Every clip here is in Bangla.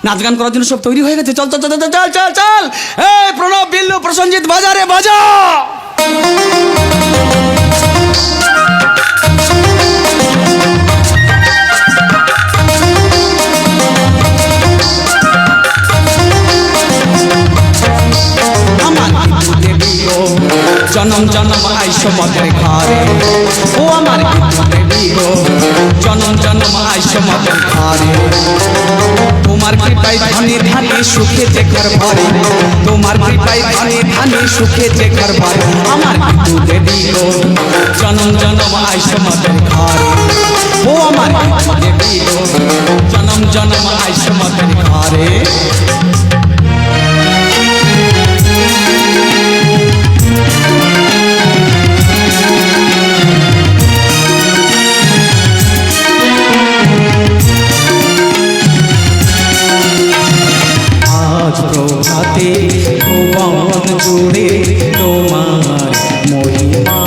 নাচ গান করার জন্য সব তৈরি হয়ে গেছে। চল চল চল চল চল চল চল। এই প্রণব, বিল্লু, প্রসঞ্জিৎ, বাজারে বাজা। জনম জনম আইসো মদের ঘরে, ও আমার দেবী গো, জনম জনম আইসো মদের ঘরে। তোমার কৃপায় ধনী ধানে সুখেছে ঘর ভরে, তোমার কৃপায় ধনী ধানে সুখেছে ঘর ভরে। আমার দেবী গো, জনম জনম আইসো মদের ঘরে, ও আমার দেবী গো, জনম জনম আইসো মদের ঘরে। প্রভাতে ভুবন জুড়ে তোমার মহিমা,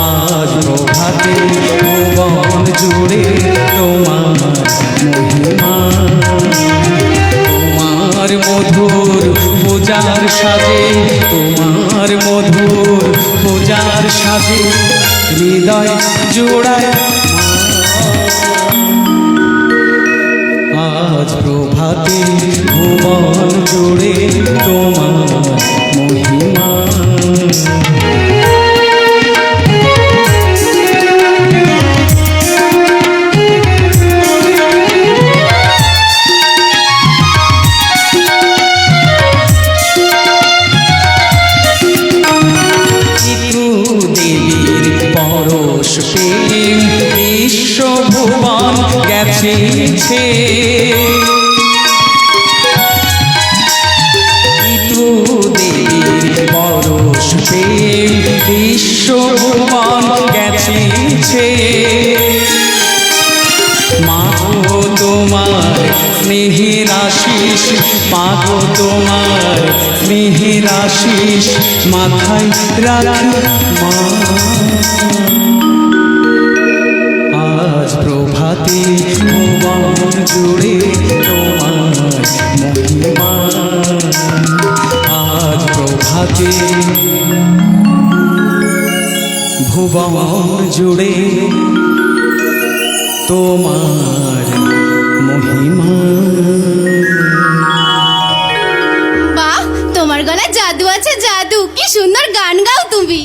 আজ প্রভাতে ভুবন জুড়ে তোমার মহিমা। তোমার মধুর পূজার সাজে, তোমার মধুর পূজার সাজে হৃদয় জোড়ায়। আজ প্রভাতে ভুবন জুড়ে তোমার মহিমা। দেবীর পরশ প্রেম বিশ্বভুবন গেছে, দেবীর পরশ প্রেম বিশ্বভুবন গেছে। মাগো তোমার স্নেহের আশিস, মাগো তোমার স্নেহের আশিস মাথায় রাখি মা। আজ প্রভাতে ভুবন জুড়ে তোমার মহিমা, আজ প্রভাতে ভুবন জুড়ে তোমার মহিমা। বাহ, তোমার গলায় জাদু আছে, জাদু। কি সুন্দর গান গাও তুমি।